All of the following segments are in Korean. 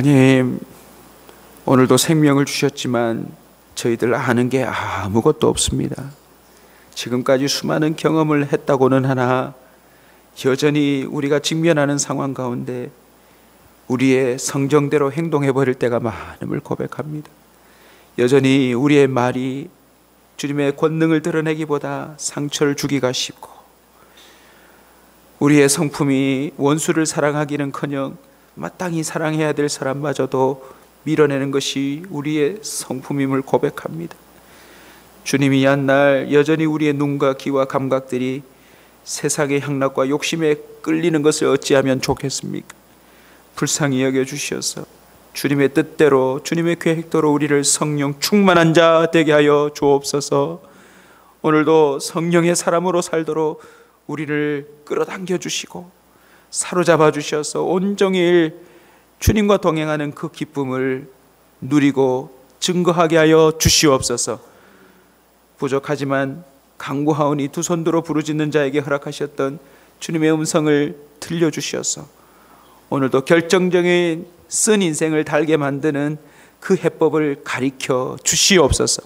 하나님, 오늘도 생명을 주셨지만 저희들 아는 게 아무것도 없습니다. 지금까지 수많은 경험을 했다고는 하나 여전히 우리가 직면하는 상황 가운데 우리의 성정대로 행동해 버릴 때가 많음을 고백합니다. 여전히 우리의 말이 주님의 권능을 드러내기보다 상처를 주기가 쉽고, 우리의 성품이 원수를 사랑하기는커녕 마땅히 사랑해야 될 사람마저도 밀어내는 것이 우리의 성품임을 고백합니다. 주님이 한날 여전히 우리의 눈과 귀와 감각들이 세상의 향락과 욕심에 끌리는 것을 어찌하면 좋겠습니까? 불쌍히 여겨주셔서 주님의 뜻대로, 주님의 계획대로 우리를 성령 충만한 자 되게 하여 주옵소서. 오늘도 성령의 사람으로 살도록 우리를 끌어당겨 주시고 사로잡아 주셔서 온종일 주님과 동행하는 그 기쁨을 누리고 증거하게 하여 주시옵소서. 부족하지만 간구하오니 두 손 들어 부르짖는 자에게 허락하셨던 주님의 음성을 들려주셔서 오늘도 결정적인 쓴 인생을 달게 만드는 그 해법을 가리켜 주시옵소서.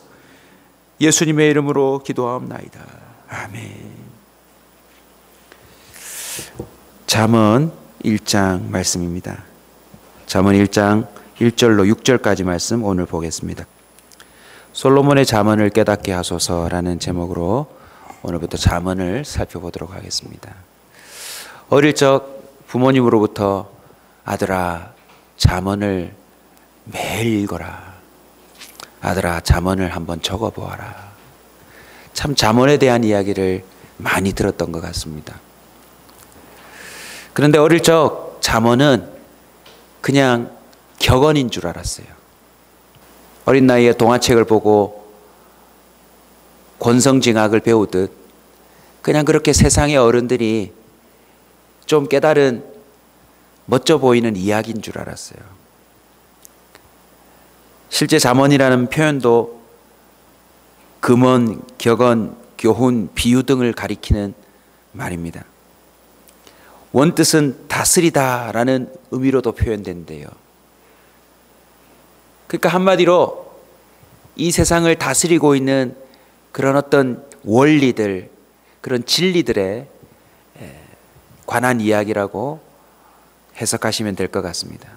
예수님의 이름으로 기도하옵나이다. 아멘. 잠언 1장 말씀입니다. 잠언 1장 1절로 6절까지 말씀 오늘 보겠습니다. 솔로몬의 잠언을 깨닫게 하소서라는 제목으로 오늘부터 잠언을 살펴보도록 하겠습니다. 어릴 적 부모님으로부터 아들아 잠언을 매일 읽어라, 아들아 잠언을 한번 적어보아라, 참 잠언에 대한 이야기를 많이 들었던 것 같습니다. 그런데 어릴 적 잠언은 그냥 격언인 줄 알았어요. 어린 나이에 동화책을 보고 권성징악을 배우듯 그냥 그렇게 세상의 어른들이 좀 깨달은 멋져 보이는 이야기인 줄 알았어요. 실제 잠언이라는 표현도 금언, 격언, 교훈, 비유 등을 가리키는 말입니다. 원뜻은 다스리다 라는 의미로도 표현된대요. 그러니까 한마디로 이 세상을 다스리고 있는 그런 어떤 원리들, 그런 진리들에 관한 이야기라고 해석하시면 될 것 같습니다.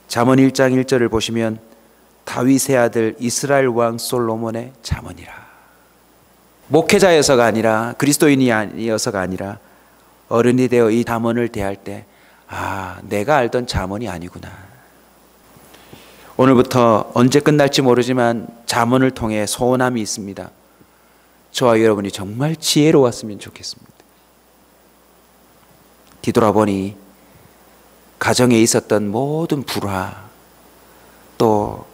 잠언 1장 1절을 보시면 다윗의 아들 이스라엘 왕 솔로몬의 잠언이라. 목회자여서가 아니라, 그리스도인이 아니어서가 아니라 어른이 되어 이 잠언을 대할 때 내가 알던 잠언이 아니구나. 오늘부터 언제 끝날지 모르지만 잠언을 통해 소원함이 있습니다. 저와 여러분이 정말 지혜로웠으면 좋겠습니다. 뒤돌아보니 가정에 있었던 모든 불화, 또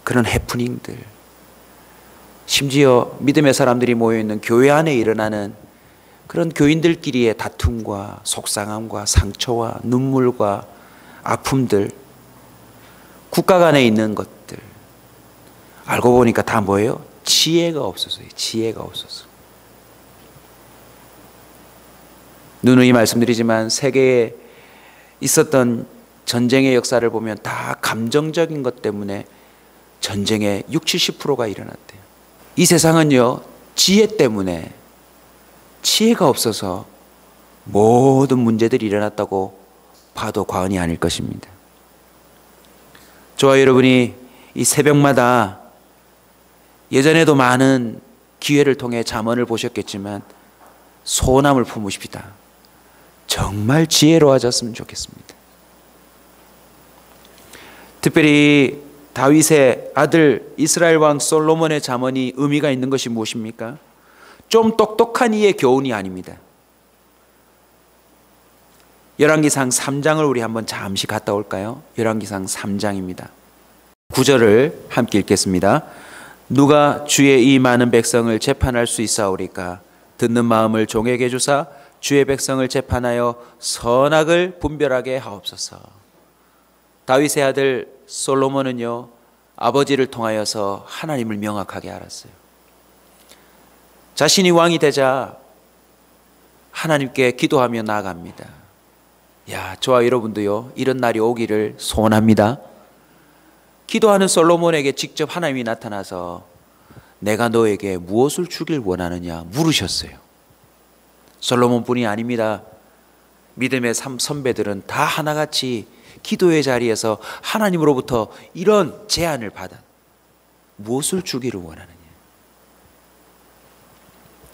그런 해프닝들, 심지어 믿음의 사람들이 모여있는 교회 안에 일어나는 그런 교인들끼리의 다툼과 속상함과 상처와 눈물과 아픔들, 국가 간에 있는 것들, 알고 보니까 다 뭐예요? 지혜가 없어서요. 지혜가 없어서. 누누이 말씀드리지만 세계에 있었던 전쟁의 역사를 보면 다 감정적인 것 때문에 전쟁의 60, 70%가 일어났대요. 이 세상은요, 지혜 때문에, 지혜가 없어서 모든 문제들이 일어났다고 봐도 과언이 아닐 것입니다. 저와 여러분이 이 새벽마다 예전에도 많은 기회를 통해 잠언을 보셨겠지만 소원함을 품으십시다. 정말 지혜로워졌으면 좋겠습니다. 특별히 다윗의 아들 이스라엘 왕 솔로몬의 잠언이 의미가 있는 것이 무엇입니까? 좀 똑똑한 이의 교훈이 아닙니다. 열왕기상 3장을 우리 한번 잠시 갔다 올까요? 열왕기상 3장입니다. 9절을 함께 읽겠습니다. 누가 주의 이 많은 백성을 재판할 수 있사오리까? 듣는 마음을 종에게 주사 주의 백성을 재판하여 선악을 분별하게 하옵소서. 다윗의 아들 솔로몬은요, 아버지를 통하여서 하나님을 명확하게 알았어요. 자신이 왕이 되자 하나님께 기도하며 나아갑니다. 야, 저와 여러분도요, 이런 날이 오기를 소원합니다. 기도하는 솔로몬에게 직접 하나님이 나타나서 내가 너에게 무엇을 주길 원하느냐 물으셨어요. 솔로몬뿐이 아닙니다. 믿음의 선배들은 다 하나같이 기도의 자리에서 하나님으로부터 이런 제안을 받아 무엇을 주기를 원하느냐.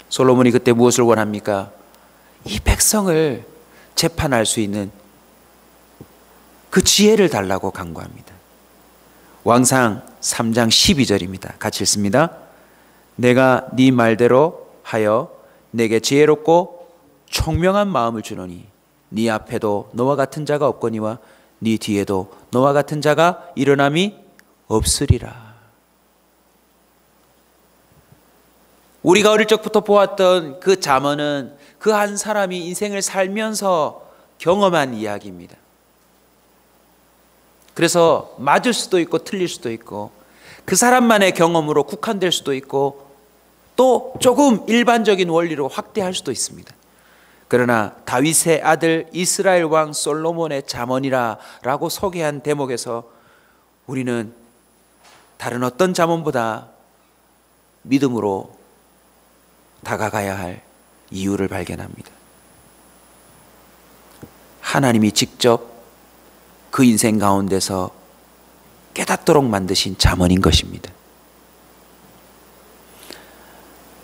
솔로몬이 그때 무엇을 원합니까? 이 백성을 재판할 수 있는 그 지혜를 달라고 간구합니다. 왕상 3장 12절입니다. 같이 읽습니다. 내가 네 말대로 하여 내게 지혜롭고 총명한 마음을 주노니 네 앞에도 너와 같은 자가 없거니와 네 뒤에도 너와 같은 자가 일어남이 없으리라. 우리가 어릴 적부터 보았던 그 잠언은 그 한 사람이 인생을 살면서 경험한 이야기입니다. 그래서 맞을 수도 있고 틀릴 수도 있고 그 사람만의 경험으로 국한될 수도 있고 또 조금 일반적인 원리로 확대할 수도 있습니다. 그러나 다윗의 아들 이스라엘 왕 솔로몬의 잠언이라 라고 소개한 대목에서 우리는 다른 어떤 잠언보다 믿음으로 다가가야 할 이유를 발견합니다. 하나님이 직접 그 인생 가운데서 깨닫도록 만드신 잠언인 것입니다.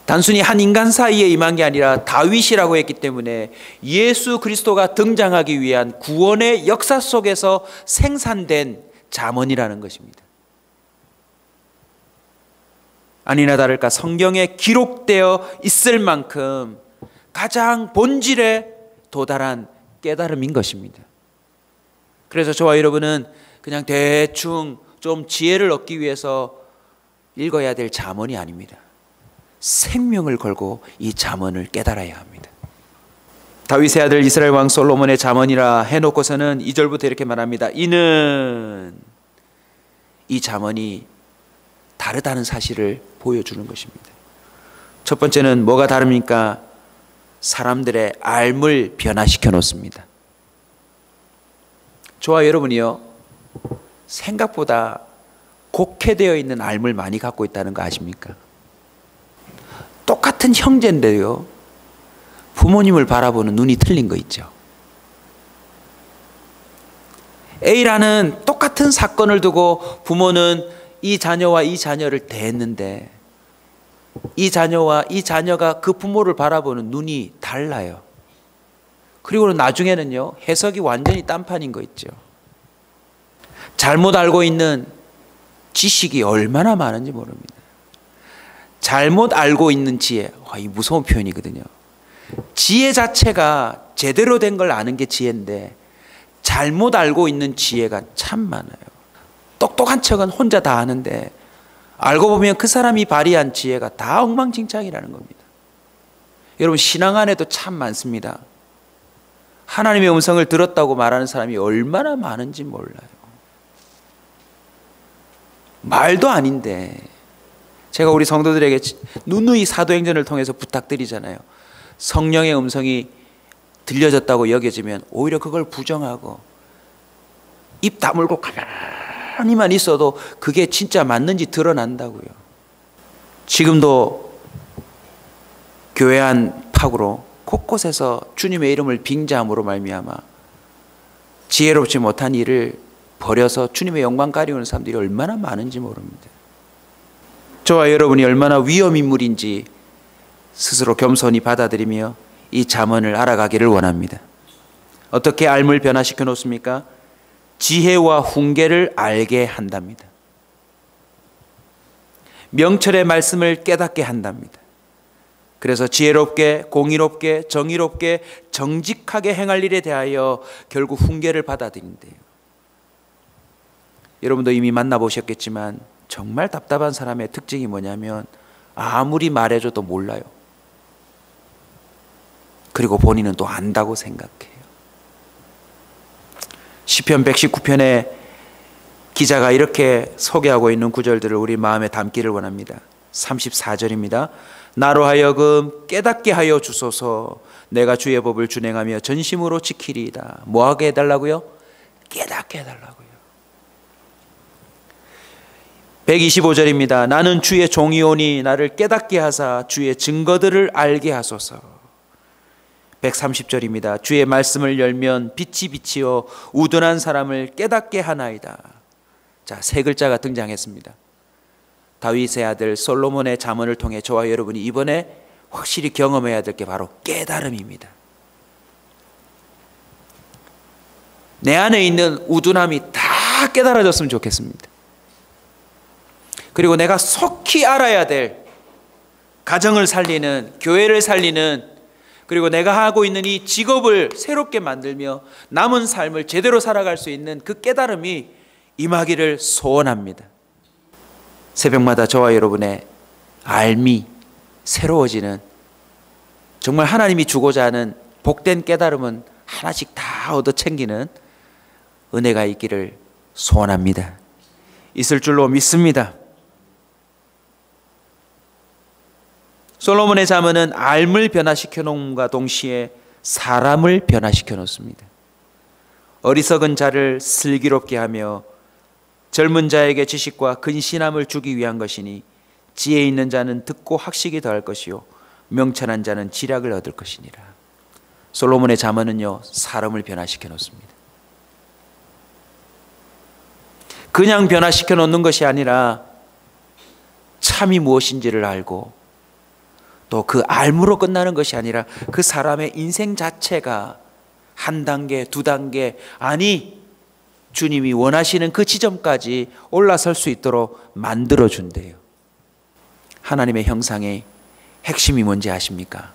단순히 한 인간 사이에 임한 게 아니라 다윗이라고 했기 때문에 예수 그리스도가 등장하기 위한 구원의 역사 속에서 생산된 잠언이라는 것입니다. 아니나 다를까 성경에 기록되어 있을 만큼 가장 본질에 도달한 깨달음인 것입니다. 그래서 저와 여러분은 그냥 대충 좀 지혜를 얻기 위해서 읽어야 될 잠언이 아닙니다. 생명을 걸고 이 잠언을 깨달아야 합니다. 다윗의 아들 이스라엘 왕 솔로몬의 잠언이라 해놓고서는 2절부터 이렇게 말합니다. 이는 이 잠언이 다르다는 사실을 보여주는 것입니다. 첫 번째는 뭐가 다릅니까? 사람들의 삶을 변화시켜 놓습니다. 저와 여러분이요, 생각보다 곡해되어 있는 삶을 많이 갖고 있다는 거 아십니까? 똑같은 형제인데요, 부모님을 바라보는 눈이 틀린 거 있죠. A라는 똑같은 사건을 두고 부모는 이 자녀와 이 자녀를 대했는데 이 자녀와 이 자녀가 그 부모를 바라보는 눈이 달라요. 그리고 나중에는요, 해석이 완전히 딴판인 거 있죠. 잘못 알고 있는 지식이 얼마나 많은지 모릅니다. 잘못 알고 있는 지혜, 이 무서운 표현이거든요. 지혜 자체가 제대로 된 걸 아는 게 지혜인데 잘못 알고 있는 지혜가 참 많아요. 똑똑한 척은 혼자 다 아는데 알고 보면 그 사람이 발휘한 지혜가 다 엉망진창이라는 겁니다. 여러분, 신앙 안에도 참 많습니다. 하나님의 음성을 들었다고 말하는 사람이 얼마나 많은지 몰라요. 말도 아닌데 제가 우리 성도들에게 누누이 사도행전을 통해서 부탁드리잖아요. 성령의 음성이 들려졌다고 여겨지면 오히려 그걸 부정하고 입 다물고 가만히만 있어도 그게 진짜 맞는지 드러난다고요. 지금도 교회 안팎으로 곳곳에서 주님의 이름을 빙자함으로 말미암아 지혜롭지 못한 일을 버려서 주님의 영광 가리우는 사람들이 얼마나 많은지 모릅니다. 저와 여러분이 얼마나 위험인물인지 스스로 겸손히 받아들이며 이 잠언을 알아가기를 원합니다. 어떻게 삶을 변화시켜 놓습니까? 지혜와 훈계를 알게 한답니다. 명철의 말씀을 깨닫게 한답니다. 그래서 지혜롭게, 공의롭게, 정의롭게, 정직하게 행할 일에 대하여 결국 훈계를 받아들인대요. 여러분도 이미 만나보셨겠지만 정말 답답한 사람의 특징이 뭐냐면 아무리 말해줘도 몰라요. 그리고 본인은 또 안다고 생각해요. 시편 119편에 기자가 이렇게 소개하고 있는 구절들을 우리 마음에 담기를 원합니다. 34절입니다. 나로 하여금 깨닫게 하여 주소서. 내가 주의 법을 준행하며 전심으로 지키리이다. 뭐하게 해달라고요? 깨닫게 해달라고요. 125절입니다. 나는 주의 종이오니 나를 깨닫게 하사 주의 증거들을 알게 하소서. 130절입니다. 주의 말씀을 열면 빛이 비치어 우둔한 사람을 깨닫게 하나이다. 자, 세 글자가 등장했습니다. 다윗의 아들 솔로몬의 잠언을 통해 저와 여러분이 이번에 확실히 경험해야 될 게 바로 깨달음입니다. 내 안에 있는 우둔함이 다 깨달아졌으면 좋겠습니다. 그리고 내가 속히 알아야 될 가정을 살리는, 교회를 살리는, 그리고 내가 하고 있는 이 직업을 새롭게 만들며 남은 삶을 제대로 살아갈 수 있는 그 깨달음이 임하기를 소원합니다. 새벽마다 저와 여러분의 알미 새로워지는, 정말 하나님이 주고자 하는 복된 깨달음은 하나씩 다 얻어 챙기는 은혜가 있기를 소원합니다. 있을 줄로 믿습니다. 솔로몬의 잠언은 알을 변화시켜 놓음과 동시에 사람을 변화시켜 놓습니다. 어리석은 자를 슬기롭게 하며 젊은 자에게 지식과 근신함을 주기 위한 것이니 지혜 있는 자는 듣고 학식이 더할 것이요 명철한 자는 지략을 얻을 것이니라. 솔로몬의 잠언은요, 사람을 변화시켜 놓습니다. 그냥 변화시켜 놓는 것이 아니라 참이 무엇인지를 알고, 또 그 알무로 끝나는 것이 아니라 그 사람의 인생 자체가 한 단계, 두 단계, 아니 주님이 원하시는 그 지점까지 올라설 수 있도록 만들어준대요. 하나님의 형상의 핵심이 뭔지 아십니까?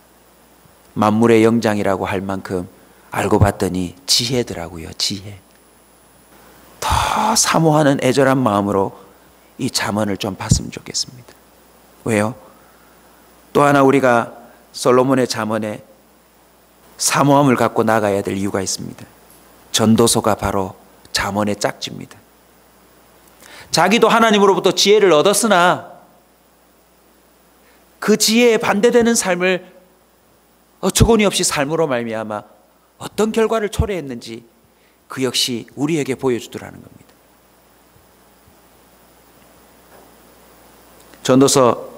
만물의 영장이라고 할 만큼 알고 봤더니 지혜더라고요. 지혜. 더 사모하는 애절한 마음으로 이 잠언을 좀 봤으면 좋겠습니다. 왜요? 또 하나 우리가 솔로몬의 잠언에 사모함을 갖고 나가야 될 이유가 있습니다. 전도서가 바로 잠언의 짝지입니다. 자기도 하나님으로부터 지혜를 얻었으나 그 지혜에 반대되는 삶을 어처구니 없이 삶으로 말미암아 어떤 결과를 초래했는지 그 역시 우리에게 보여주더라는 겁니다. 전도서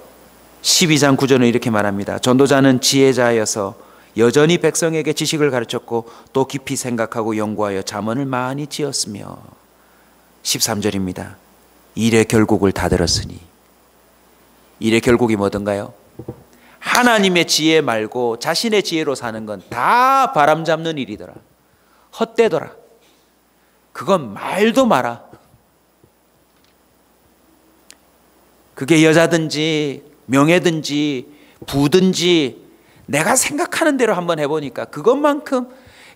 12장 9절은 이렇게 말합니다. 전도자는 지혜자여서 여전히 백성에게 지식을 가르쳤고 또 깊이 생각하고 연구하여 잠언을 많이 지었으며, 13절입니다. 일의 결국을 다 들었으니. 일의 결국이 뭐던가요? 하나님의 지혜 말고 자신의 지혜로 사는 건 다 바람잡는 일이더라. 헛되더라. 그건 말도 마라. 그게 여자든지 명예든지 부든지 내가 생각하는 대로 한번 해보니까 그것만큼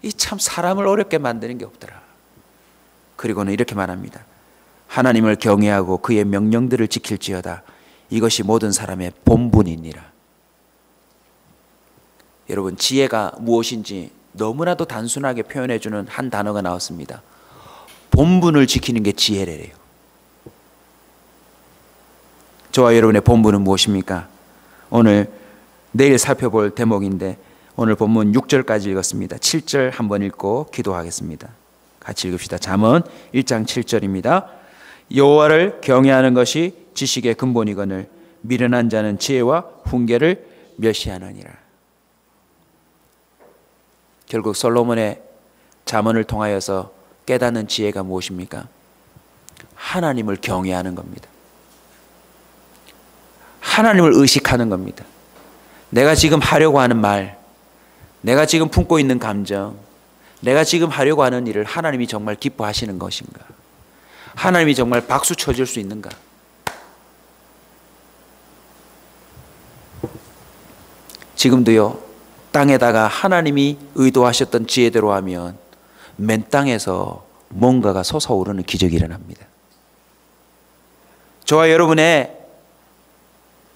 이 참 사람을 어렵게 만드는 게 없더라. 그리고는 이렇게 말합니다. 하나님을 경외하고 그의 명령들을 지킬지어다. 이것이 모든 사람의 본분이니라. 여러분, 지혜가 무엇인지 너무나도 단순하게 표현해주는 한 단어가 나왔습니다. 본분을 지키는 게 지혜래요. 저와 여러분의 본분은 무엇입니까? 내일 살펴볼 대목인데 오늘 본문 6절까지 읽었습니다. 7절 한번 읽고 기도하겠습니다. 같이 읽읍시다. 잠언 1장 7절입니다. 여호와를 경외하는 것이 지식의 근본이거늘 미련한 자는 지혜와 훈계를 멸시하느니라. 결국 솔로몬의 잠언을 통하여서 깨닫는 지혜가 무엇입니까? 하나님을 경외하는 겁니다. 하나님을 의식하는 겁니다. 내가 지금 하려고 하는 말, 내가 지금 품고 있는 감정, 내가 지금 하려고 하는 일을 하나님이 정말 기뻐하시는 것인가? 하나님이 정말 박수 쳐줄 수 있는가? 지금도요, 땅에다가 하나님이 의도하셨던 지혜대로 하면 맨 땅에서 뭔가가 솟아오르는 기적이 일어납니다. 저와 여러분의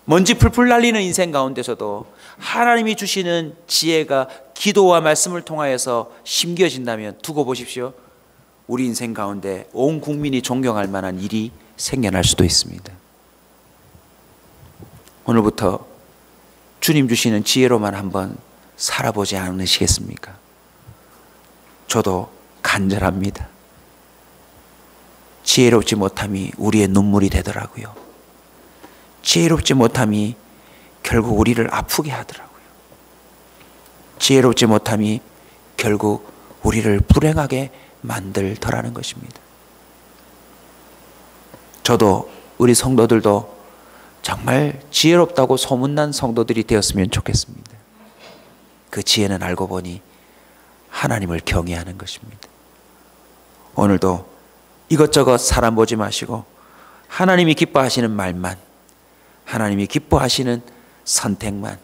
먼지 풀풀 날리는 인생 가운데서도 하나님이 주시는 지혜가 기도와 말씀을 통하여서 심겨진다면 두고 보십시오. 우리 인생 가운데 온 국민이 존경할 만한 일이 생겨날 수도 있습니다. 오늘부터 주님 주시는 지혜로만 한번 살아보지 않으시겠습니까? 저도 간절합니다. 지혜롭지 못함이 우리의 눈물이 되더라고요. 지혜롭지 못함이 결국 우리를 아프게 하더라고요. 지혜롭지 못함이 결국 우리를 불행하게 만들더라는 것입니다. 저도 우리 성도들도 정말 지혜롭다고 소문난 성도들이 되었으면 좋겠습니다. 그 지혜는 알고 보니 하나님을 경외하는 것입니다. 오늘도 이것저것 사람 보지 마시고 하나님이 기뻐하시는 말만, 하나님이 기뻐하시는 선택만,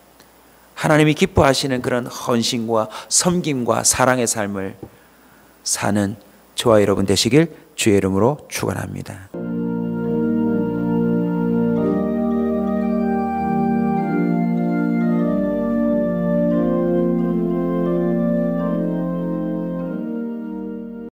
하나님이 기뻐하시는 그런 헌신과 섬김과 사랑의 삶을 사는 저와 여러분 되시길 주의 이름으로 축원합니다.